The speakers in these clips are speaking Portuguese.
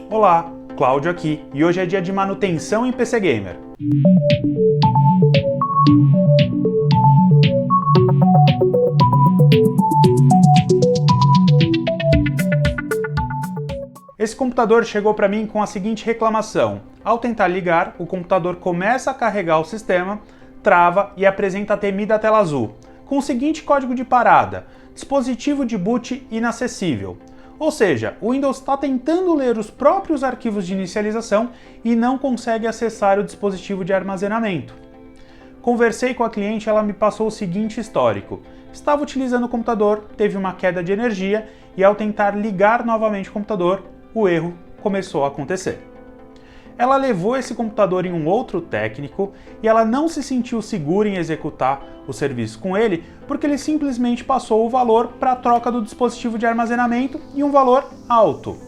Olá, Cláudio aqui, e hoje é dia de manutenção em PC Gamer. Esse computador chegou para mim com a seguinte reclamação: ao tentar ligar, o computador começa a carregar o sistema, trava e apresenta a temida tela azul, com o seguinte código de parada: dispositivo de boot inacessível. Ou seja, o Windows está tentando ler os próprios arquivos de inicialização e não consegue acessar o dispositivo de armazenamento. Conversei com a cliente e ela me passou o seguinte histórico: estava utilizando o computador, teve uma queda de energia e ao tentar ligar novamente o computador, o erro começou a acontecer. Ela levou esse computador em um outro técnico e ela não se sentiu segura em executar o serviço com ele porque ele simplesmente passou o valor para a troca do dispositivo de armazenamento e um valor alto.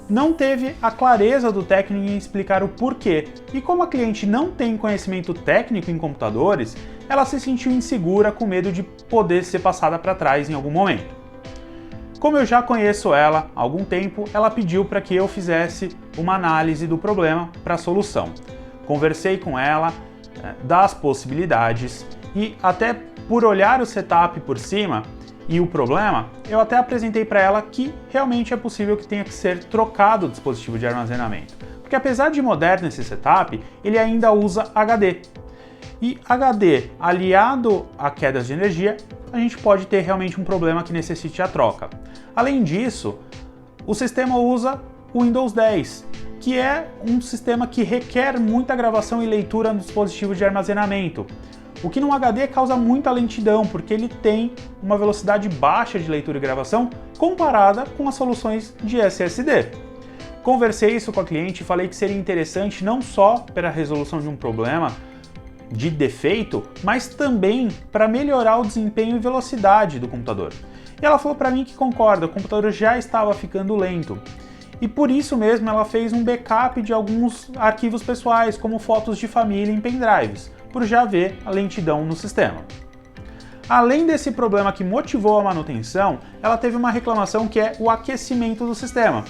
Não teve a clareza do técnico em explicar o porquê, e como a cliente não tem conhecimento técnico em computadores, ela se sentiu insegura com medo de poder ser passada para trás em algum momento. Como eu já conheço ela há algum tempo, ela pediu para que eu fizesse uma análise do problema para a solução. Conversei com ela das possibilidades e até por olhar o setup por cima e o problema, eu até apresentei para ela que realmente é possível que tenha que ser trocado o dispositivo de armazenamento. Porque apesar de moderno esse setup, ele ainda usa HD. E HD aliado a quedas de energia, a gente pode ter realmente um problema que necessite a troca. Além disso, o sistema usa o Windows 10, que é um sistema que requer muita gravação e leitura no dispositivo de armazenamento, o que no HD causa muita lentidão, porque ele tem uma velocidade baixa de leitura e gravação comparada com as soluções de SSD. Conversei isso com a cliente e falei que seria interessante não só para a resolução de um problema de defeito, mas também para melhorar o desempenho e velocidade do computador. E ela falou para mim que concorda, o computador já estava ficando lento. E por isso mesmo ela fez um backup de alguns arquivos pessoais, como fotos de família em pendrives, por já ver a lentidão no sistema. Além desse problema que motivou a manutenção, ela teve uma reclamação que é o aquecimento do sistema.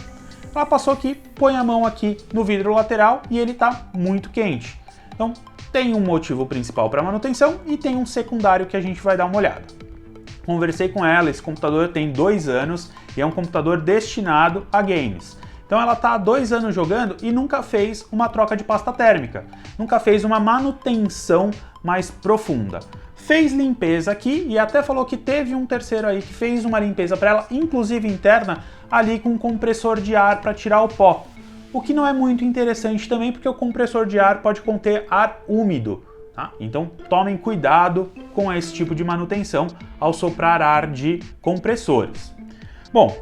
Ela passou que põe a mão aqui no vidro lateral e ele está muito quente. Então, tem um motivo principal para manutenção e tem um secundário que a gente vai dar uma olhada. Conversei com ela, esse computador tem 2 anos e é um computador destinado a games. Então ela está há 2 anos jogando e nunca fez uma troca de pasta térmica, nunca fez uma manutenção mais profunda. Fez limpeza aqui e até falou que teve um terceiro aí que fez uma limpeza para ela, inclusive interna, ali com um compressor de ar para tirar o pó. O que não é muito interessante também, porque o compressor de ar pode conter ar úmido, tá? Então tomem cuidado com esse tipo de manutenção ao soprar ar de compressores. Bom,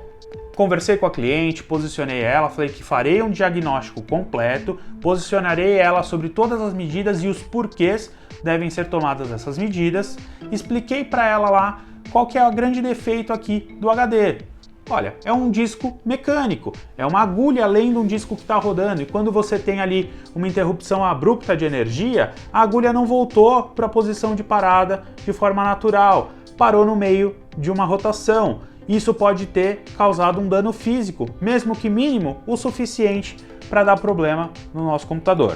conversei com a cliente, posicionei ela, falei que farei um diagnóstico completo, posicionarei ela sobre todas as medidas e os porquês devem ser tomadas essas medidas, expliquei para ela lá qual que é o grande defeito aqui do HD. Olha, é um disco mecânico, é uma agulha além de um disco que está rodando, e quando você tem ali uma interrupção abrupta de energia, a agulha não voltou para a posição de parada de forma natural, parou no meio de uma rotação. Isso pode ter causado um dano físico, mesmo que mínimo, o suficiente para dar problema no nosso computador.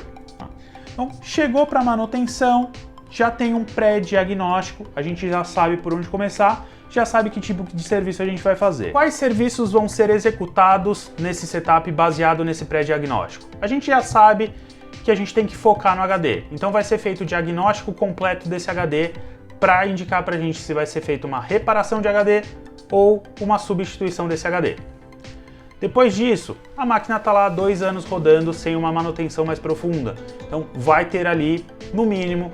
Então, chegou para manutenção, já tem um pré-diagnóstico, a gente já sabe por onde começar, já sabe que tipo de serviço a gente vai fazer. Quais serviços vão ser executados nesse setup baseado nesse pré-diagnóstico? A gente já sabe que a gente tem que focar no HD, então vai ser feito o diagnóstico completo desse HD para indicar para a gente se vai ser feita uma reparação de HD ou uma substituição desse HD. Depois disso, a máquina está lá há 2 anos rodando sem uma manutenção mais profunda, então vai ter ali, no mínimo,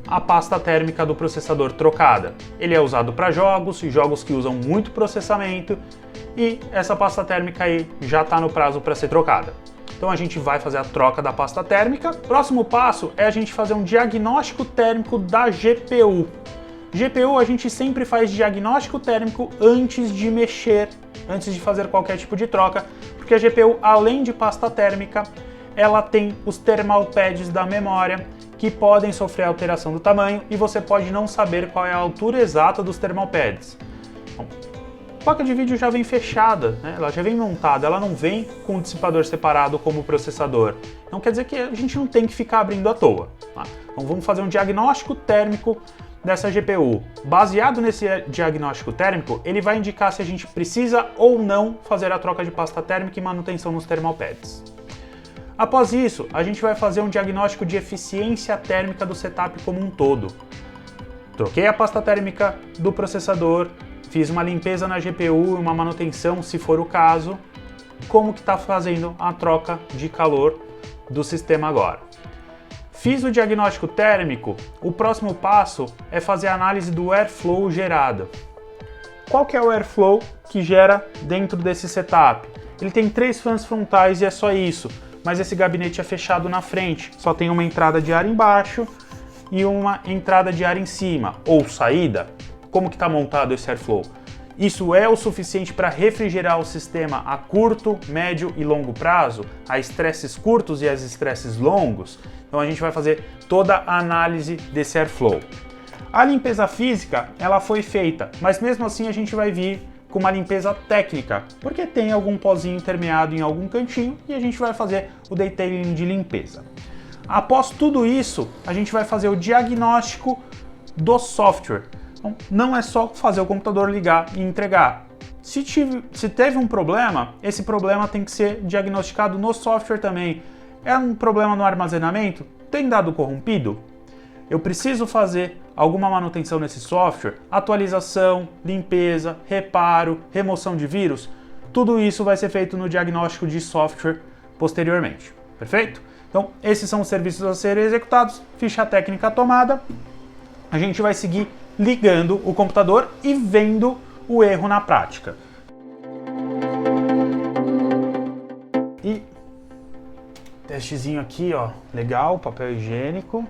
a pasta térmica do processador trocada. Ele é usado para jogos, e jogos que usam muito processamento, e essa pasta térmica aí já está no prazo para ser trocada. Então a gente vai fazer a troca da pasta térmica. Próximo passo é a gente fazer um diagnóstico térmico da GPU. GPU a gente sempre faz diagnóstico térmico antes de mexer, antes de fazer qualquer tipo de troca, porque a GPU, além de pasta térmica, ela tem os thermal pads da memória, que podem sofrer alteração do tamanho e você pode não saber qual é a altura exata dos thermal pads. Bom, A placa de vídeo já vem fechada, né? Ela já vem montada, ela não vem com o dissipador separado como o processador. Então quer dizer que a gente não tem que ficar abrindo à toa. Tá? Então vamos fazer um diagnóstico térmico dessa GPU. Baseado nesse diagnóstico térmico, ele vai indicar se a gente precisa ou não fazer a troca de pasta térmica e manutenção nos thermal pads. Após isso, a gente vai fazer um diagnóstico de eficiência térmica do setup como um todo. Troquei a pasta térmica do processador, fiz uma limpeza na GPU e uma manutenção, se for o caso, como que está fazendo a troca de calor do sistema agora. Fiz o diagnóstico térmico, o próximo passo é fazer a análise do airflow gerado. Qual que é o airflow que gera dentro desse setup? Ele tem 3 fãs frontais e é só isso, mas esse gabinete é fechado na frente, só tem uma entrada de ar embaixo e uma entrada de ar em cima, ou saída. Como que está montado esse airflow? Isso é o suficiente para refrigerar o sistema a curto, médio e longo prazo, a estresses curtos e as estresses longos? Então a gente vai fazer toda a análise desse airflow. A limpeza física, ela foi feita, mas mesmo assim a gente vai vir com uma limpeza técnica, porque tem algum pozinho intermeado em algum cantinho e a gente vai fazer o detailing de limpeza. Após tudo isso, a gente vai fazer o diagnóstico do software. Então, não é só fazer o computador ligar e entregar. Se teve um problema, esse problema tem que ser diagnosticado no software também. É um problema no armazenamento? Tem dado corrompido? Eu preciso fazer alguma manutenção nesse software? Atualização, limpeza, reparo, remoção de vírus? Tudo isso vai ser feito no diagnóstico de software posteriormente. Perfeito? Então, esses são os serviços a serem executados. Ficha técnica tomada. A gente vai seguir ligando o computador e vendo o erro na prática. E testezinho aqui, ó, legal, papel higiênico.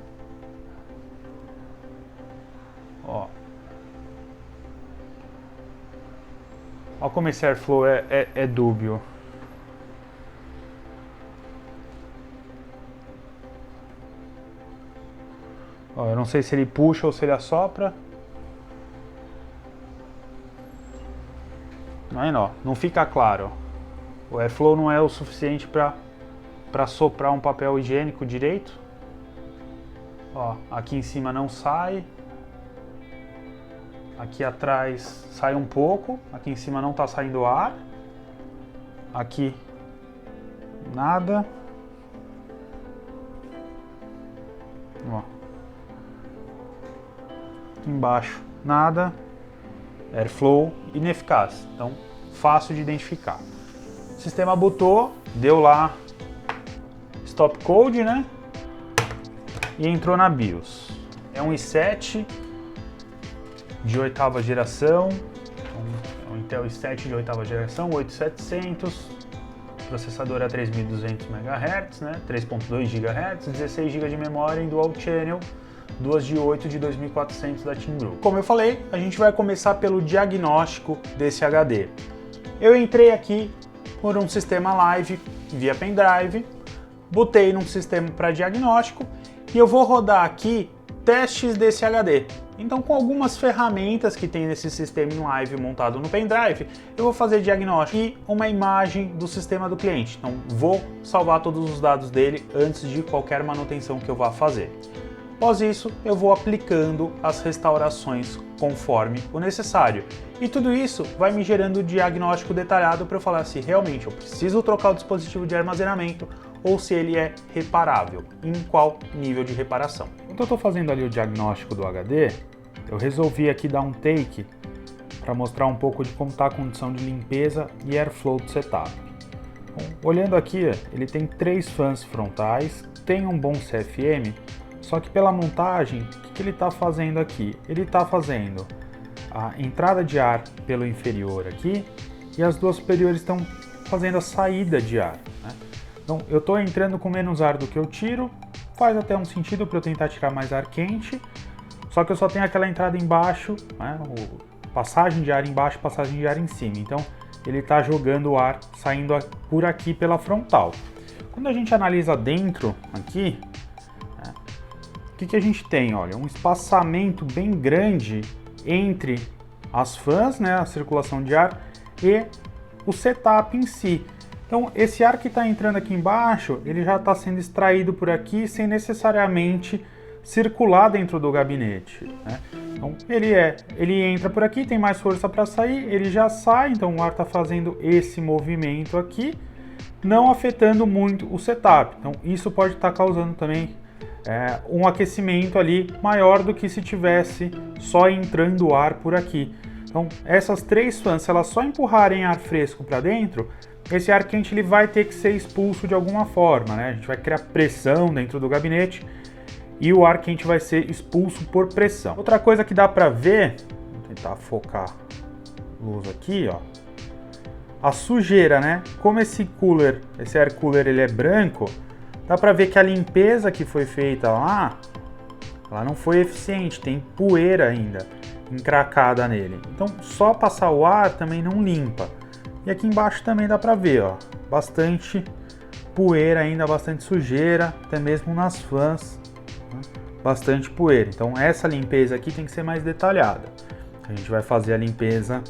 Ó como esse airflow é dúbio. Ó, eu não sei se ele puxa ou se ele assopra. Não fica claro. O airflow não é o suficiente para soprar um papel higiênico direito. Ó, aqui em cima não sai. Aqui atrás sai um pouco. Aqui em cima não está saindo ar. Aqui nada. Ó. Embaixo nada. Airflow ineficaz, então fácil de identificar. O sistema bootou, deu lá stop code, né? E entrou na BIOS. É um i7 de 8ª geração, um Intel i7 de 8ª geração, 8700, processador a 3200 MHz, né? 3.2 GHz, 16 GB de memória em dual channel, 2 de 8 de 2400 da Team Group. Como eu falei, a gente vai começar pelo diagnóstico desse HD. Eu entrei aqui por um sistema live via pendrive, botei num sistema para diagnóstico e eu vou rodar aqui testes desse HD. Então, com algumas ferramentas que tem nesse sistema em live montado no pendrive, eu vou fazer diagnóstico e uma imagem do sistema do cliente. Então, vou salvar todos os dados dele antes de qualquer manutenção que eu vá fazer. Após isso, eu vou aplicando as restaurações conforme o necessário. E tudo isso vai me gerando diagnóstico detalhado para eu falar se realmente eu preciso trocar o dispositivo de armazenamento ou se ele é reparável, em qual nível de reparação. Enquanto eu estou fazendo ali o diagnóstico do HD, eu resolvi aqui dar um take para mostrar um pouco de como está a condição de limpeza e airflow do setup. Bom, olhando aqui, ele tem 3 fãs frontais, tem um bom CFM, só que pela montagem, o que ele está fazendo aqui? Ele está fazendo a entrada de ar pelo inferior aqui e as duas superiores estão fazendo a saída de ar, né? Então eu estou entrando com menos ar do que eu tiro, faz até um sentido para eu tentar tirar mais ar quente, só que eu só tenho aquela entrada embaixo, né? Passagem de ar embaixo, passagem de ar em cima, então ele está jogando o ar saindo por aqui pela frontal. Quando a gente analisa dentro aqui, o que a gente tem? Olha, um espaçamento bem grande entre as fãs, né, a circulação de ar, e o setup em si. Então esse ar que está entrando aqui embaixo, ele já está sendo extraído por aqui sem necessariamente circular dentro do gabinete, né? Então ele entra por aqui, tem mais força para sair, ele já sai, então o ar está fazendo esse movimento aqui, não afetando muito o setup. Então isso pode estar causando também um aquecimento ali maior do que se tivesse só entrando ar por aqui. Então essas 3 fãs, se elas só empurrarem ar fresco para dentro, esse ar quente ele vai ter que ser expulso de alguma forma, né? A gente vai criar pressão dentro do gabinete e o ar quente vai ser expulso por pressão. Outra coisa que dá para ver, vou tentar focar a luz aqui, ó, a sujeira, né? Como esse air cooler ele é branco, dá para ver que a limpeza que foi feita lá, ela não foi eficiente, tem poeira ainda encracada nele. Então só passar o ar também não limpa. E aqui embaixo também dá para ver, ó, bastante poeira ainda, bastante sujeira, até mesmo nas fãs, né? Bastante poeira. Então essa limpeza aqui tem que ser mais detalhada. A gente vai fazer a limpeza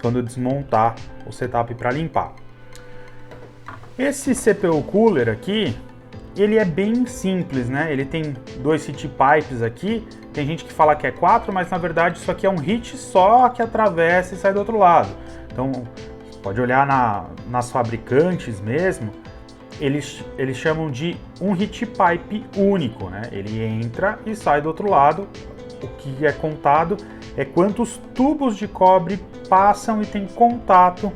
quando desmontar o setup para limpar. Esse CPU cooler aqui, ele é bem simples, né? Ele tem 2 heat pipes aqui. Tem gente que fala que é 4, mas na verdade isso aqui é um heat só que atravessa e sai do outro lado. Então pode olhar nas fabricantes mesmo, eles chamam de um heat pipe único, né? Ele entra e sai do outro lado. O que é contado é quantos tubos de cobre passam e tem contato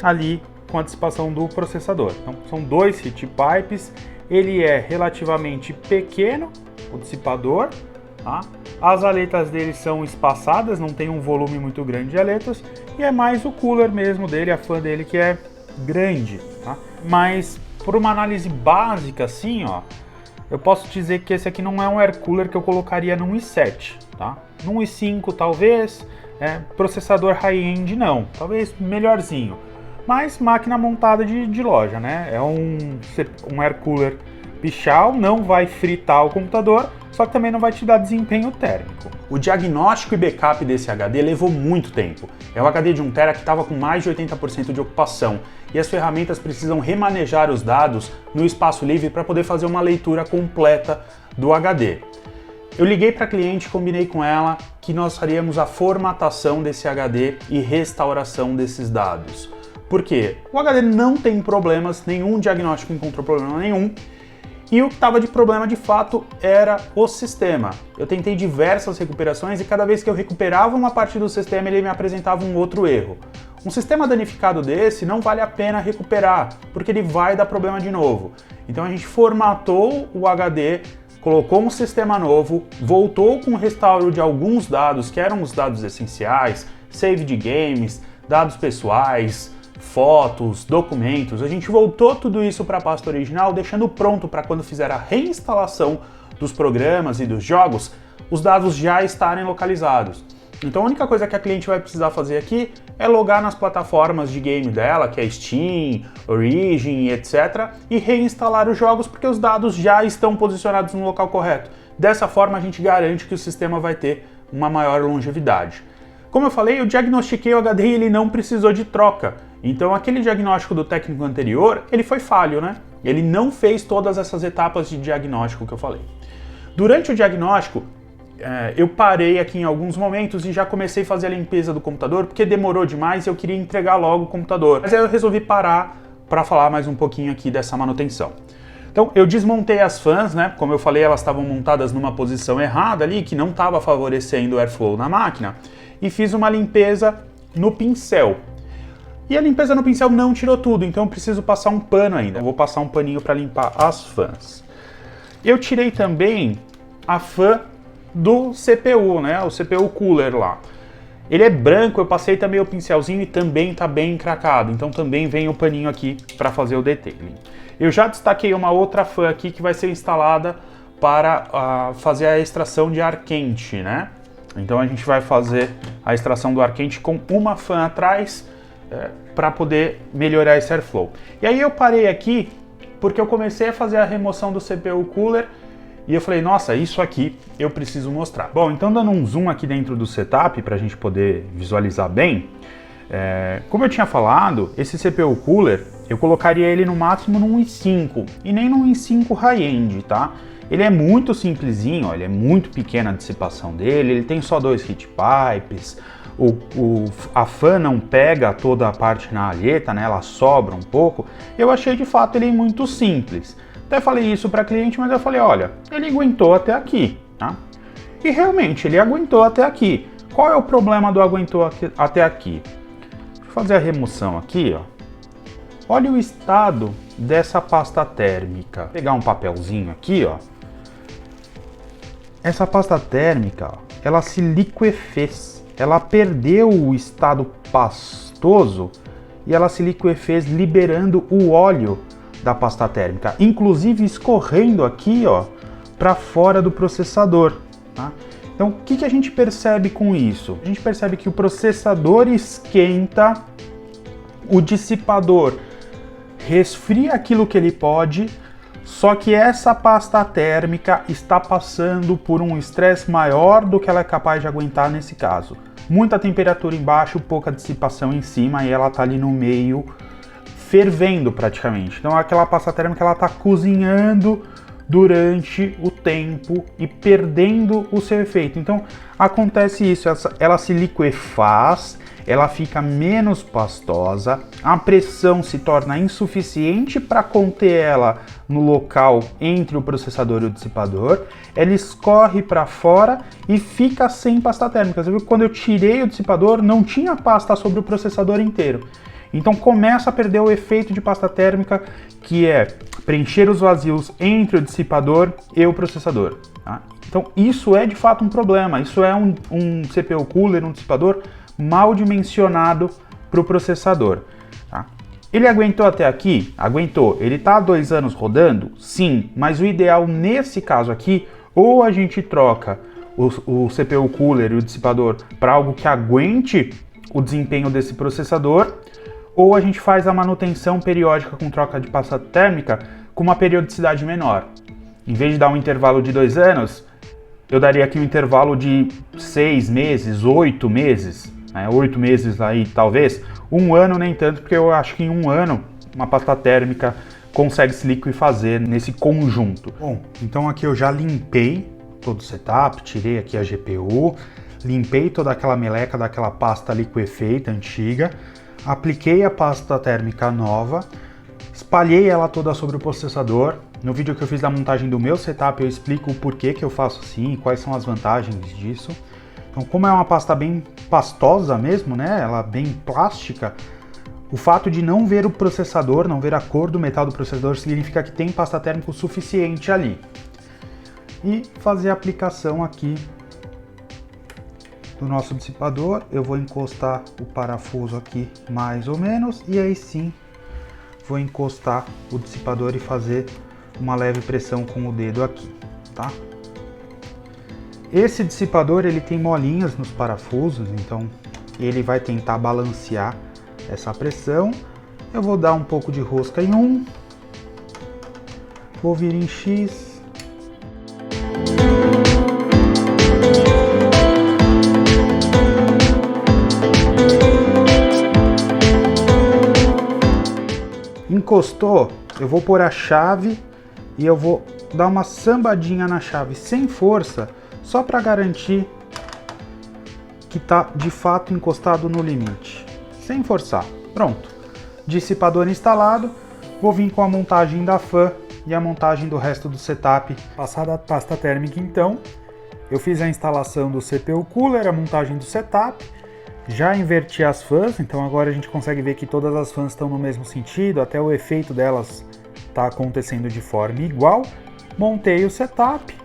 ali com a dissipação do processador. Então são 2 heat pipes, ele é relativamente pequeno, o dissipador, tá? As aletas dele são espaçadas, não tem um volume muito grande de aletas, e é mais o cooler mesmo dele, a fã dele que é grande, tá? Mas por uma análise básica assim, ó, eu posso dizer que esse aqui não é um air cooler que eu colocaria num i7, tá? Num i5 talvez, processador high-end não, talvez melhorzinho, mas máquina montada de loja, né? É um air cooler pichal, não vai fritar o computador, só que também não vai te dar desempenho térmico. O diagnóstico e backup desse HD levou muito tempo. É um HD de 1 TB que estava com mais de 80% de ocupação e as ferramentas precisam remanejar os dados no espaço livre para poder fazer uma leitura completa do HD. Eu liguei para a cliente e combinei com ela que nós faríamos a formatação desse HD e restauração desses dados. Por quê? O HD não tem problemas, nenhum diagnóstico encontrou problema nenhum. E o que estava de problema de fato era o sistema. Eu tentei diversas recuperações e cada vez que eu recuperava uma parte do sistema ele me apresentava um outro erro. Um sistema danificado desse não vale a pena recuperar, porque ele vai dar problema de novo. Então a gente formatou o HD, colocou um sistema novo, voltou com o restauro de alguns dados que eram os dados essenciais, save de games, dados pessoais, fotos, documentos, a gente voltou tudo isso para a pasta original, deixando pronto para quando fizer a reinstalação dos programas e dos jogos, os dados já estarem localizados. Então a única coisa que a cliente vai precisar fazer aqui é logar nas plataformas de game dela, que é Steam, Origin, etc, e reinstalar os jogos porque os dados já estão posicionados no local correto. Dessa forma a gente garante que o sistema vai ter uma maior longevidade. Como eu falei, eu diagnostiquei o HD e ele não precisou de troca. Então aquele diagnóstico do técnico anterior, ele foi falho, né? Ele não fez todas essas etapas de diagnóstico que eu falei. Durante o diagnóstico, eu parei aqui em alguns momentos e já comecei a fazer a limpeza do computador, porque demorou demais e eu queria entregar logo o computador. Mas aí eu resolvi parar para falar mais um pouquinho aqui dessa manutenção. Então eu desmontei as fãs, né? Como eu falei, elas estavam montadas numa posição errada ali, que não estava favorecendo o airflow na máquina, e fiz uma limpeza no pincel. E a limpeza no pincel não tirou tudo, então eu preciso passar um pano ainda. Eu vou passar um paninho para limpar as fãs. Eu tirei também a fã do CPU, né? O CPU cooler lá. Ele é branco, eu passei também o pincelzinho e também está bem encracado, então também vem o paninho aqui para fazer o detailing. Eu já destaquei uma outra fã aqui que vai ser instalada para fazer a extração de ar quente, né? Então a gente vai fazer a extração do ar quente com uma fã atrás para poder melhorar esse airflow. E aí eu parei aqui porque eu comecei a fazer a remoção do CPU cooler e eu falei, nossa, isso aqui eu preciso mostrar. Bom, então dando um zoom aqui dentro do setup para a gente poder visualizar bem, Como eu tinha falado, esse CPU Cooler, eu colocaria ele no máximo num i5 e nem num i5 high-end, tá? Ele é muito simplesinho, ó, ele é muito pequena a dissipação dele, ele tem só 2 heat pipes, a fan não pega toda a parte na alheta, né? Ela sobra um pouco. Eu achei de fato ele muito simples. Até falei isso para cliente, mas eu falei, olha, ele aguentou até aqui, tá? E realmente, ele aguentou até aqui. Qual é o problema do aguentou até aqui? Deixa eu fazer a remoção aqui, ó. Olha o estado dessa pasta térmica. Vou pegar um papelzinho aqui, ó. Essa pasta térmica, ó, ela se liquefez. Ela perdeu o estado pastoso e ela se liquefez liberando o óleo da pasta térmica, inclusive escorrendo aqui, ó, para fora do processador, tá? Então, o que a gente percebe com isso? A gente percebe que o processador esquenta, o dissipador resfria aquilo que ele pode, só que essa pasta térmica está passando por um estresse maior do que ela é capaz de aguentar nesse caso. Muita temperatura embaixo, pouca dissipação em cima, e ela está ali no meio, fervendo praticamente. Então aquela pasta térmica ela está cozinhando durante o tempo e perdendo o seu efeito. Então acontece isso, ela se liquefaz, ela fica menos pastosa, a pressão se torna insuficiente para conter ela no local entre o processador e o dissipador, ela escorre para fora e fica sem pasta térmica. Você viu que quando eu tirei o dissipador não tinha pasta sobre o processador inteiro. Então começa a perder o efeito de pasta térmica, que é preencher os vazios entre o dissipador e o processador, tá? Então isso é de fato um problema, isso é um CPU Cooler, um dissipador mal dimensionado para o processador, tá? Ele aguentou até aqui? Aguentou. Ele está há 2 anos rodando? Sim, mas o ideal nesse caso aqui, ou a gente troca o CPU Cooler e o dissipador para algo que aguente o desempenho desse processador, ou a gente faz a manutenção periódica com troca de pasta térmica com uma periodicidade menor. Em vez de dar um intervalo de 2 anos, eu daria aqui um intervalo de 6 meses, 8 meses, né? 8 meses aí talvez, 1 ano nem tanto, porque eu acho que em 1 ano uma pasta térmica consegue se liquefazer nesse conjunto. Bom, então aqui eu já limpei todo o setup, tirei aqui a GPU, limpei toda aquela meleca daquela pasta liquefeita antiga, apliquei a pasta térmica nova, espalhei ela toda sobre o processador. No vídeo que eu fiz da montagem do meu setup eu explico o porquê que eu faço assim, quais são as vantagens disso. Então, como é uma pasta bem pastosa mesmo, né, ela bem plástica, o fato de não ver o processador, não ver a cor do metal do processador, significa que tem pasta térmica o suficiente ali. E fazer a aplicação aqui do nosso dissipador, eu vou encostar o parafuso aqui mais ou menos, e aí sim vou encostar o dissipador e fazer uma leve pressão com o dedo aqui, tá? Esse dissipador ele tem molinhas nos parafusos, então ele vai tentar balancear essa pressão. Eu vou dar um pouco de rosca em um, vou vir em X, encostou, eu vou pôr a chave e eu vou dar uma sambadinha na chave sem força, só para garantir que está de fato encostado no limite, sem forçar. Pronto, dissipador instalado, vou vir com a montagem da fan e a montagem do resto do setup. Passada a pasta térmica então, eu fiz a instalação do CPU Cooler, a montagem do setup, já inverti as fãs, então agora a gente consegue ver que todas as fãs estão no mesmo sentido, até o efeito delas está acontecendo de forma igual. Montei o setup,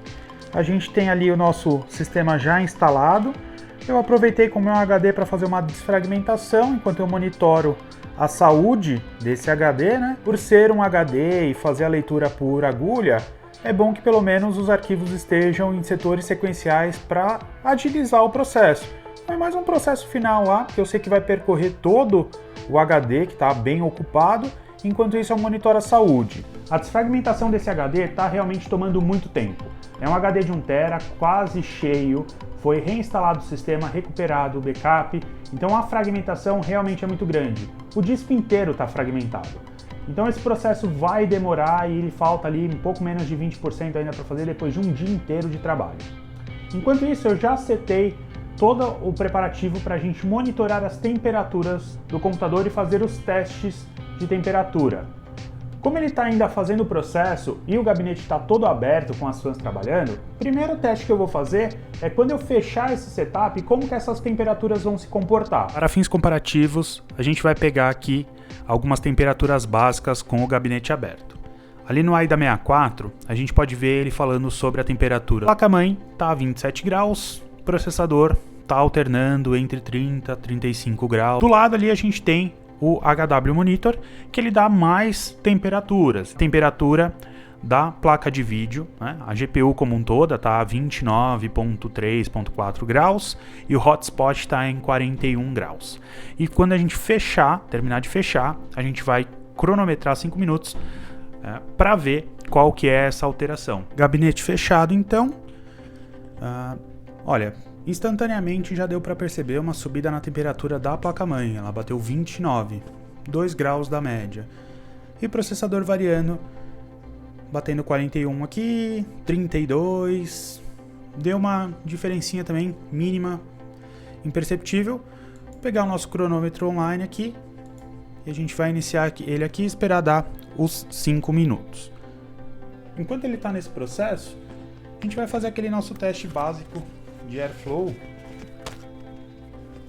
a gente tem ali o nosso sistema já instalado. Eu aproveitei com o meu HD para fazer uma desfragmentação, enquanto eu monitoro a saúde desse HD, né? Por ser um HD e fazer a leitura por agulha, é bom que pelo menos os arquivos estejam em setores sequenciais para agilizar o processo. É mais um processo final lá, que eu sei que vai percorrer todo o HD, que está bem ocupado, enquanto isso eu monitoro a saúde. A desfragmentação desse HD está realmente tomando muito tempo. É um HD de 1 TB, quase cheio, foi reinstalado o sistema, recuperado o backup Então a fragmentação realmente é muito grande. O disco inteiro está fragmentado. Então esse processo vai demorar e ele falta ali um pouco menos de 20% ainda para fazer depois de um dia inteiro de trabalho. Enquanto isso, eu já setei todo o preparativo para a gente monitorar as temperaturas do computador e fazer os testes de temperatura. Como ele está ainda fazendo o processo e o gabinete está todo aberto com as fãs trabalhando, o primeiro teste que eu vou fazer é quando eu fechar esse setup, como que essas temperaturas vão se comportar. Para fins comparativos, a gente vai pegar aqui algumas temperaturas básicas com o gabinete aberto. Ali no AIDA 64, a gente pode ver ele falando sobre a temperatura. A placa-mãe está a 27 graus, o processador está alternando entre 30 e 35 graus. Do lado ali a gente tem o HW Monitor, que ele dá mais temperaturas. Temperatura da placa de vídeo, né? A GPU como um todo está a 29.3.4 graus e o hotspot está em 41 graus. E quando a gente terminar de fechar, a gente vai cronometrar 5 minutos para ver qual que é essa alteração. Gabinete fechado, então, olha, instantaneamente já deu para perceber uma subida na temperatura da placa-mãe. Ela bateu 29, 2 graus da média. E processador variando, batendo 41 aqui, 32. Deu uma diferencinha também mínima, imperceptível. Vou pegar o nosso cronômetro online aqui e a gente vai iniciar ele aqui e esperar dar os 5 minutos. Enquanto ele está nesse processo, a gente vai fazer aquele nosso teste básico de airflow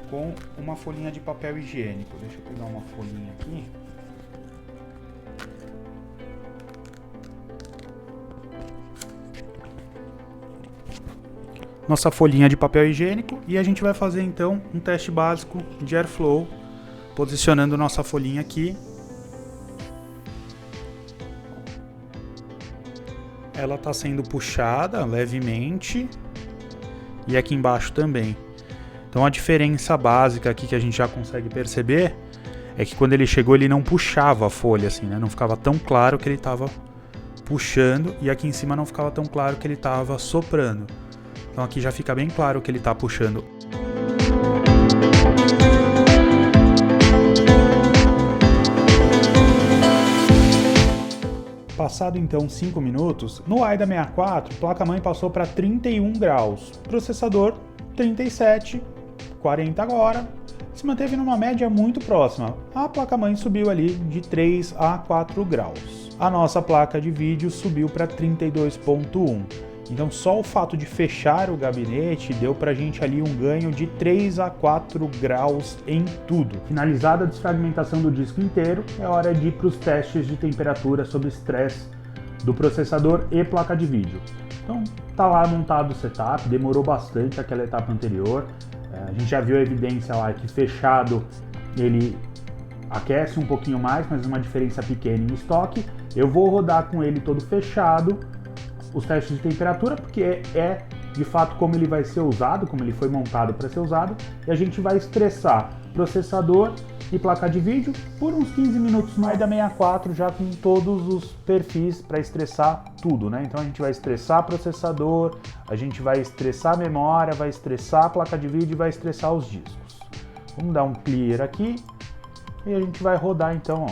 com uma folhinha de papel higiênico. Deixa eu pegar uma folhinha aqui. Nossa folhinha de papel higiênico e a gente vai fazer então um teste básico de airflow, posicionando nossa folhinha aqui. Ela está sendo puxada levemente. E aqui embaixo também. Então a diferença básica aqui que a gente já consegue perceber é que quando ele chegou ele não puxava a folha assim, né? Não ficava tão claro que ele estava puxando e aqui em cima não ficava tão claro que ele estava soprando. Então aqui já fica bem claro que ele está puxando. Passado então 5 minutos, no AIDA 64, placa-mãe passou para 31 graus, processador 37, 40 agora, se manteve numa média muito próxima. A placa-mãe subiu ali de 3 a 4 graus. A nossa placa de vídeo subiu para 32.1. Então só o fato de fechar o gabinete deu pra gente ali um ganho de 3 a 4 graus em tudo. Finalizada a desfragmentação do disco inteiro, é hora de ir para os testes de temperatura sob estresse do processador e placa de vídeo. Então tá lá montado o setup, demorou bastante aquela etapa anterior. A gente já viu a evidência lá que fechado ele aquece um pouquinho mais, mas uma diferença pequena em estoque. Eu vou rodar com ele todo fechado os testes de temperatura, porque é de fato como ele vai ser usado, como ele foi montado para ser usado, e a gente vai estressar processador e placa de vídeo por uns 15 minutos no AIDA 64, já com todos os perfis para estressar tudo, né? Então a gente vai estressar processador, a gente vai estressar a memória, vai estressar a placa de vídeo e vai estressar os discos. Vamos dar um clear aqui e a gente vai rodar então, ó.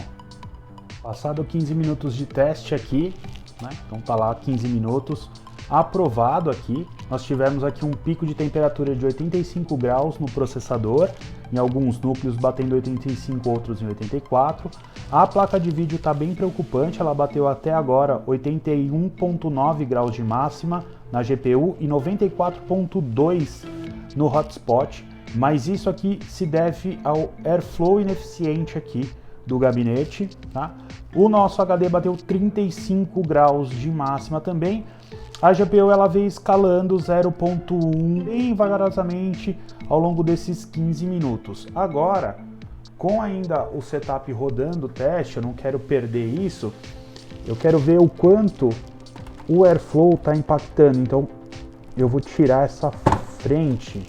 Passado 15 minutos de teste aqui, né? Então tá lá 15 minutos, aprovado aqui. Nós tivemos aqui um pico de temperatura de 85 graus no processador, em alguns núcleos batendo 85, outros em 84. A placa de vídeo está bem preocupante, ela bateu até agora 81.9 graus de máxima na GPU e 94.2 no hotspot, mas isso aqui se deve ao airflow ineficiente aqui do gabinete, tá? O nosso HD bateu 35 graus de máxima também. A GPU ela veio escalando 0.1 bem vagarosamente ao longo desses 15 minutos. Agora, com ainda o setup rodando o teste, eu não quero perder isso, eu quero ver o quanto o airflow está impactando. Então eu vou tirar essa frente.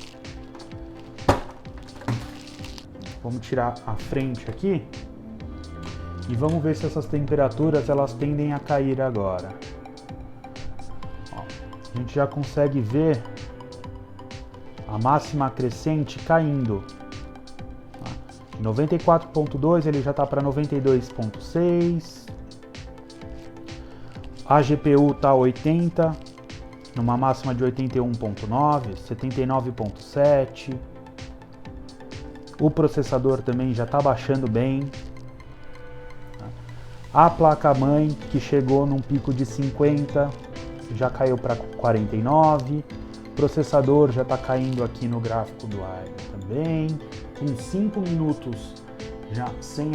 Vamos tirar a frente aqui. E vamos ver se essas temperaturas elas tendem a cair agora. Ó, a gente já consegue ver a máxima crescente caindo. 94.2 ele já está para 92.6. A GPU está 80, numa máxima de 81.9, 79.7. O processador também já está baixando bem. A placa-mãe, que chegou num pico de 50, já caiu para 49. O processador já está caindo aqui no gráfico do AIDA também. Em 5 minutos, já sem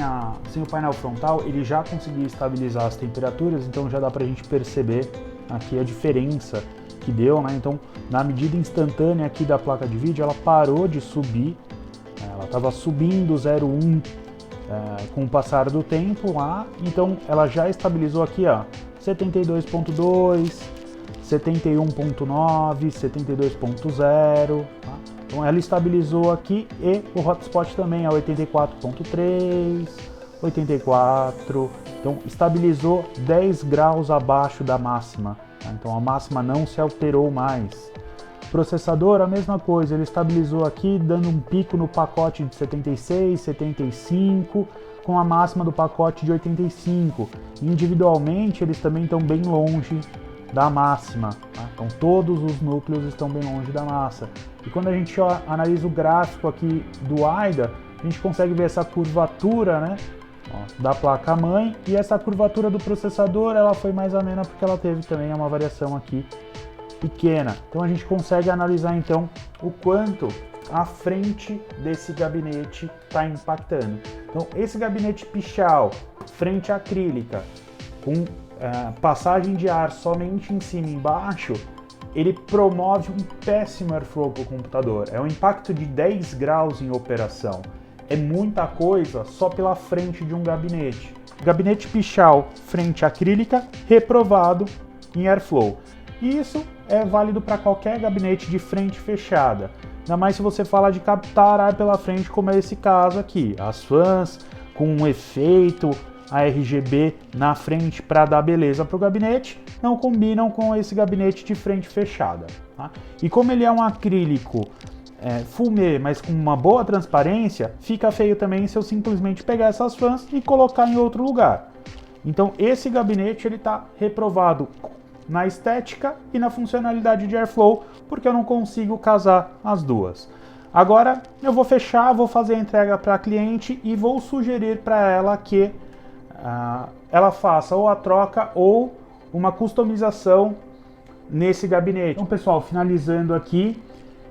o painel frontal, ele já conseguiu estabilizar as temperaturas, então já dá para a gente perceber aqui a diferença que deu, né? Então, na medida instantânea aqui da placa de vídeo, ela parou de subir, ela estava subindo 0,1 com o passar do tempo lá, então ela já estabilizou aqui, ó, 72.2, 71.9, 72.0, tá? Então ela estabilizou aqui e o hotspot também é 84.3, 84, então estabilizou 10 graus abaixo da máxima, tá? Então a máxima não se alterou mais. Processador, a mesma coisa, ele estabilizou aqui, dando um pico no pacote de 76, 75, com a máxima do pacote de 85. Individualmente, eles também estão bem longe da máxima, tá? Então todos os núcleos estão bem longe da massa. E quando a gente analisa o gráfico aqui do AIDA, a gente consegue ver essa curvatura, né, da placa-mãe, e essa curvatura do processador, ela foi mais amena porque ela teve também uma variação aqui pequena. Então a gente consegue analisar então o quanto a frente desse gabinete está impactando. Então esse gabinete Pichau, frente acrílica, com passagem de ar somente em cima e embaixo, ele promove um péssimo airflow para o computador. É um impacto de 10 graus em operação. É muita coisa só pela frente de um gabinete. Gabinete Pichau, frente acrílica, reprovado em airflow. E isso é válido para qualquer gabinete de frente fechada. Ainda mais se você fala de captar ar pela frente, como é esse caso aqui. As fãs com um efeito RGB na frente para dar beleza para o gabinete não combinam com esse gabinete de frente fechada, tá? E como ele é um acrílico fumê, mas com uma boa transparência, fica feio também se eu simplesmente pegar essas fãs e colocar em outro lugar. Então esse gabinete ele está reprovado na estética e na funcionalidade de airflow, porque eu não consigo casar as duas. Agora eu vou fechar, vou fazer a entrega para a cliente e vou sugerir para ela que ela faça ou a troca ou uma customização nesse gabinete. Então pessoal, finalizando aqui,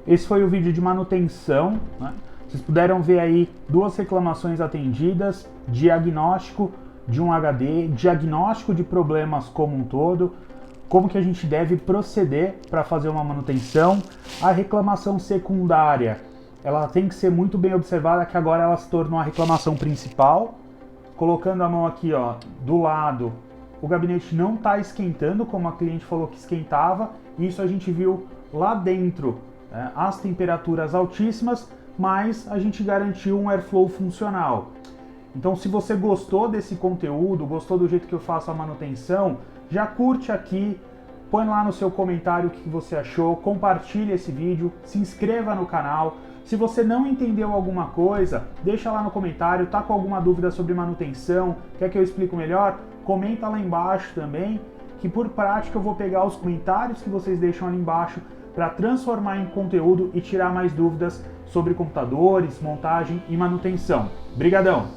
esse foi o vídeo de manutenção, né? Vocês puderam ver aí 2 reclamações atendidas, diagnóstico de um HD, diagnóstico de problemas como um todo, como que a gente deve proceder para fazer uma manutenção. A reclamação secundária, ela tem que ser muito bem observada, que agora ela se tornou a reclamação principal. Colocando a mão aqui, ó, do lado, o gabinete não está esquentando, como a cliente falou que esquentava. Isso a gente viu lá dentro, as temperaturas altíssimas, mas a gente garantiu um airflow funcional. Então, se você gostou desse conteúdo, gostou do jeito que eu faço a manutenção, já curte aqui, põe lá no seu comentário o que você achou, compartilhe esse vídeo, se inscreva no canal. Se você não entendeu alguma coisa, deixa lá no comentário, tá com alguma dúvida sobre manutenção, quer que eu explique melhor? Comenta lá embaixo também, que por prática eu vou pegar os comentários que vocês deixam ali embaixo para transformar em conteúdo e tirar mais dúvidas sobre computadores, montagem e manutenção. Brigadão!